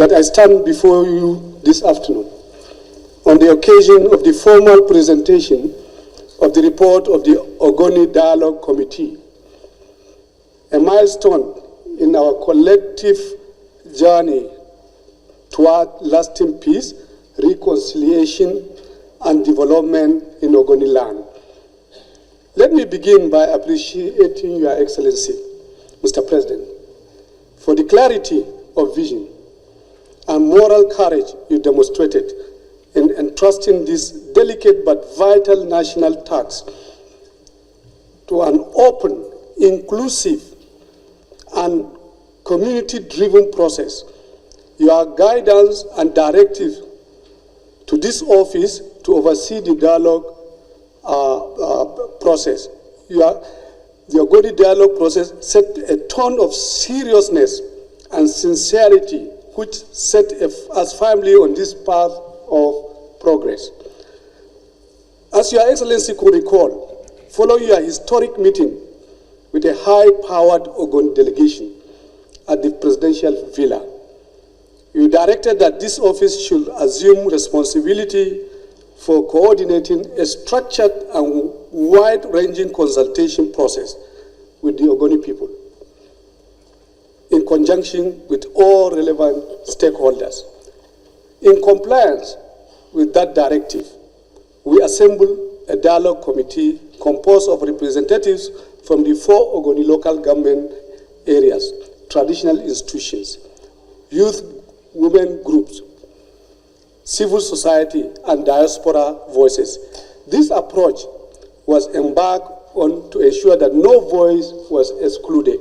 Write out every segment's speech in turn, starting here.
that I stand before you this afternoon on the occasion of the formal presentation of the report of the Ogoni Dialogue Committee, a milestone in our collective journey toward lasting peace, reconciliation, and development in Ogoniland. Let me begin by appreciating Your Excellency, Mr. President, for the clarity of vision and moral courage you demonstrated in entrusting this delicate but vital national task to an open, inclusive, and community-driven process. Your guidance and directive to this office to oversee the dialogue process. The Ogoni dialogue process set a tone of seriousness and sincerity which set us firmly on this path of progress. As Your Excellency could recall, following your historic meeting with a high-powered Ogoni delegation at the presidential villa, you directed that this office should assume responsibility for coordinating a structured and wide-ranging consultation process with the Ogoni people, in conjunction with all relevant stakeholders. In compliance with that directive, we assembled a dialogue committee composed of representatives from the 4 Ogoni local government areas, traditional institutions, youth women groups, civil society, and diaspora voices. This approach was embarked on to ensure that no voice was excluded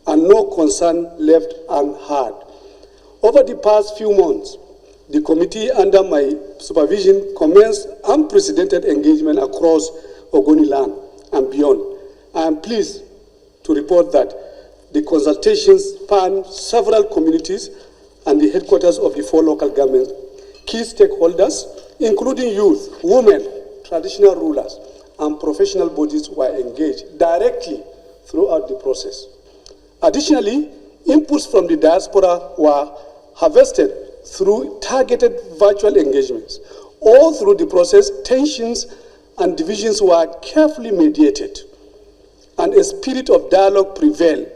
and no concern left unheard. Over the past few months, the committee under my supervision commenced unprecedented engagement across Ogoniland and beyond. I am pleased to report that the consultations spanned several communities and the headquarters of the 4 local governments. Key stakeholders, including youth, women, traditional rulers, and professional bodies were engaged directly throughout the process. Additionally, inputs from the diaspora were harvested through targeted virtual engagements. All through the process, tensions and divisions were carefully mediated, and a spirit of dialogue prevailed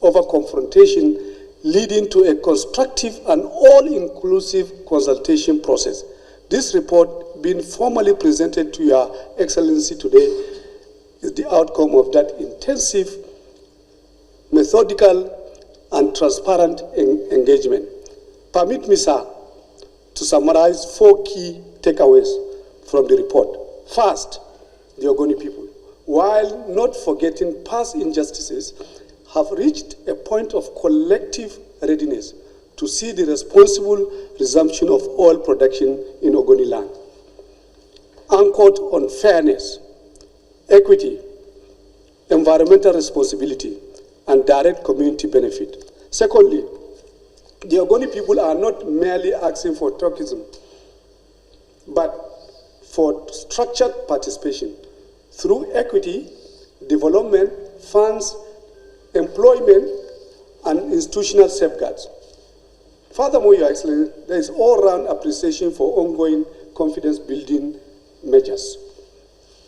over confrontation, leading to a constructive and all-inclusive consultation process. This report, being formally presented to Your Excellency today, is the outcome of that intensive, methodical, and transparent engagement. Permit me, sir, to summarize 4 key takeaways from the report. First, the Ogoni people, while not forgetting past injustices, have reached a point of collective readiness to see the responsible resumption of oil production in Ogoniland, anchored on fairness, equity, environmental responsibility, and direct community benefit. Secondly, the Ogoni people are not merely asking for tokenism, but for structured participation through equity, development, funds, employment, and institutional safeguards. Furthermore, Your Excellency, there is all-round appreciation for ongoing confidence-building measures.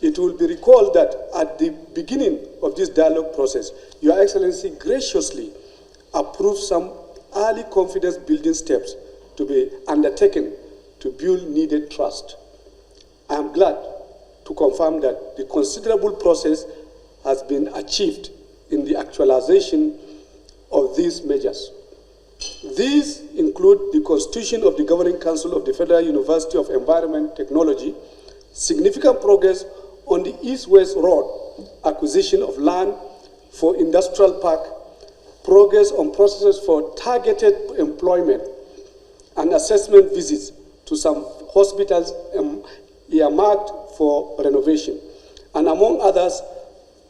It will be recalled that at the beginning of this dialogue process, Your Excellency graciously approved some early confidence-building steps to be undertaken to build needed trust. I am glad to confirm that the considerable process has been achieved in the actualization of these measures. These include the constitution of the Governing Council of the Federal University of Environment Technology, significant progress on the East-West Road acquisition of land for industrial park, progress on processes for targeted employment, and assessment visits to some hospitals earmarked for renovation. And among others,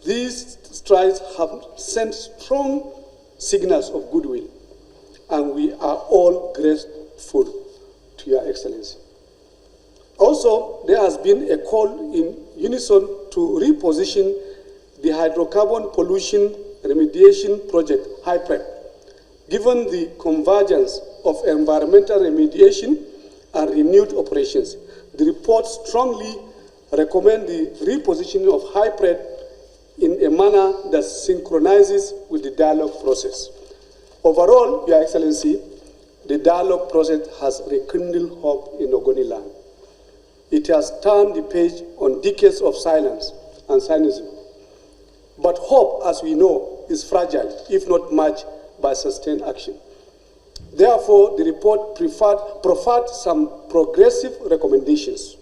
these strides have sent strong signals of goodwill, and we are all grateful to Your Excellency. Also, there has been a call in unison to reposition the hydrocarbon pollution remediation project, HYPREP, given the convergence of environmental remediation and renewed operations. The report strongly recommends the repositioning of Hypred in a manner that synchronizes with the dialogue process. Overall, Your Excellency, the dialogue process has rekindled hope in Ogoniland. It has turned the page on decades of silence and cynicism. But hope, as we know, is fragile, if not matched by sustained action. Therefore, the report proffered some progressive recommendations.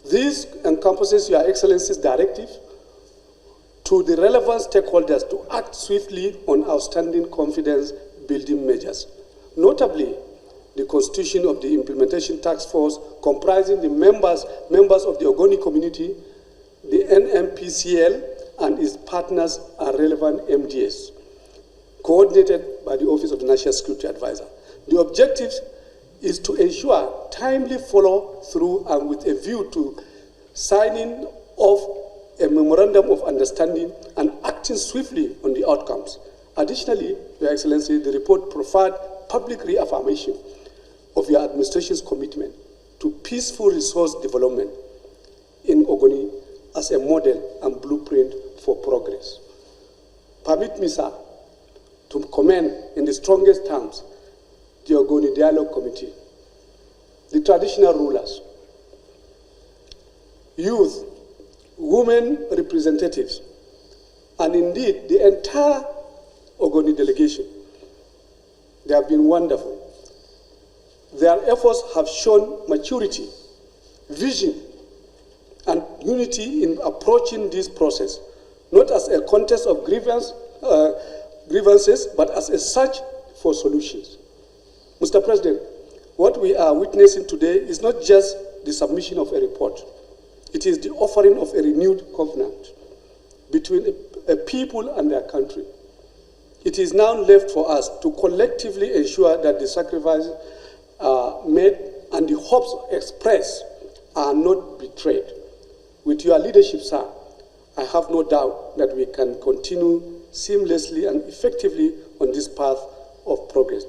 This encompasses Your Excellency's directive to the relevant stakeholders to act swiftly on outstanding confidence-building measures. Notably, the constitution of the Implementation Task Force, comprising the members of the Ogoni community, the NMPCL, and its partners are relevant MDS, coordinated by the Office of the National Security Advisor. The objective is to ensure timely follow-through and with a view to signing off a memorandum of understanding and acting swiftly on the outcomes. Additionally, Your Excellency, the report provides public reaffirmation of your administration's commitment to peaceful resource development in Ogoni as a model and blueprint for progress. Permit me, sir, to commend in the strongest terms the Ogoni Dialogue Committee, the traditional rulers, youth, women representatives, and indeed the entire Ogoni delegation. They have been wonderful. Their efforts have shown maturity, vision, and unity in approaching this process, not as a contest of grievances, but as a search for solutions. Mr. President, what we are witnessing today is not just the submission of a report. It is the offering of a renewed covenant between a people and their country. It is now left for us to collectively ensure that the sacrifices made and the hopes expressed are not betrayed. With your leadership, sir, I have no doubt that we can continue seamlessly and effectively on this path of progress.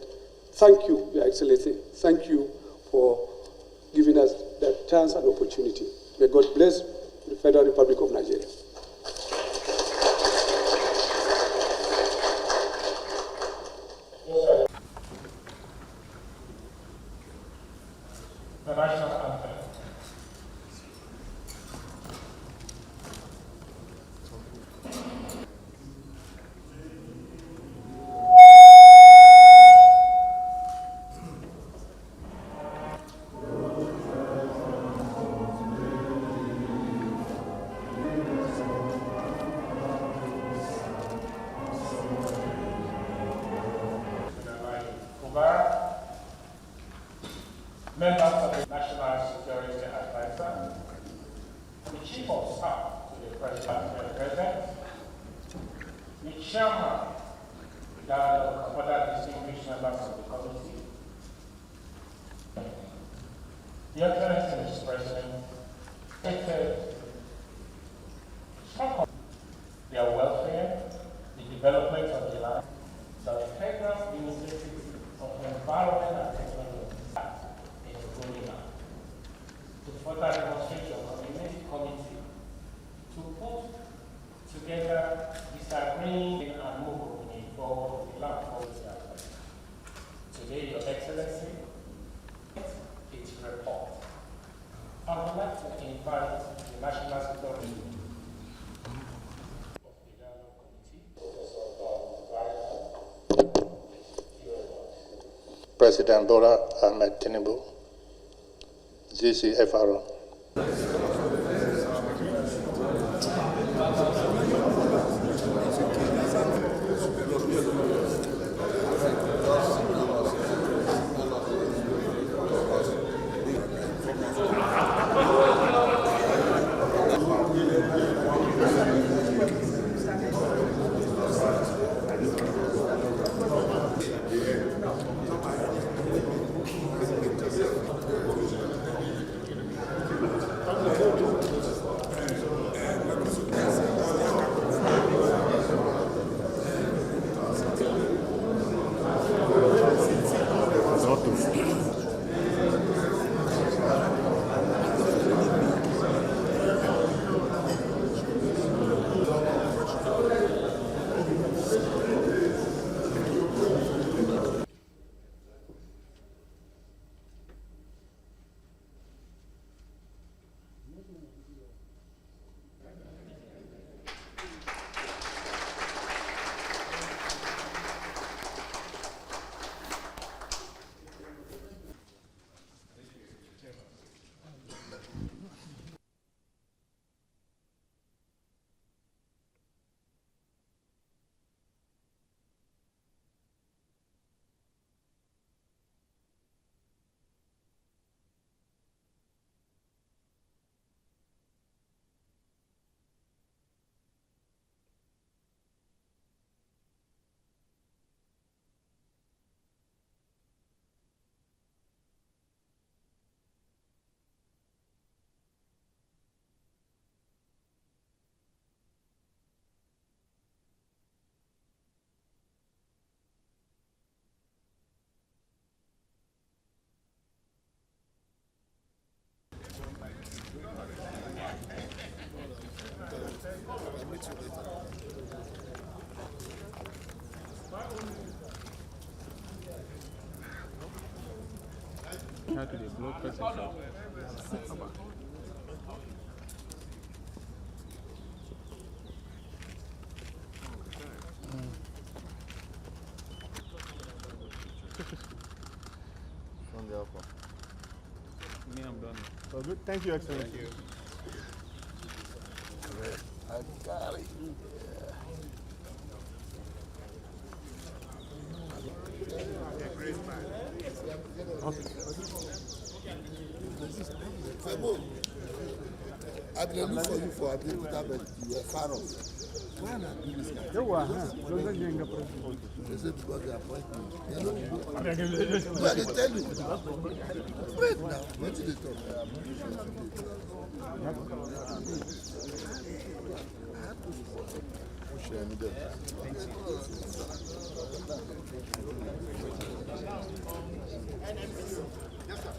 Thank you, Your Excellency. Thank you for giving us that chance and opportunity. May God bless the Federal Republic of Nigeria. The national anthem. Members of the National Security Advisor, the Chief of Staff to the President, the Chairman, the other distinguished members of the committee, the Excellency Mr. President, stated their welfare, the development of the land, the integral initiatives of environment and technology. To further demonstrate your committee to put together disagreeing and move forward with the land policy advice. Today, Your Excellency, its report. I would like to invite the National Security of the Dialogue Committee, President Bola Ahmed Tinubu, GCFRO. How do they block person shop? Me, I'm done. Well, good. Thank you, Excellency. Thank you. I got it. I been look for you for a bit, but you were far off. Why not do this guy? They say because they appoint me. You know, I can tell you. Wait now, what did they talk? Yes, sir.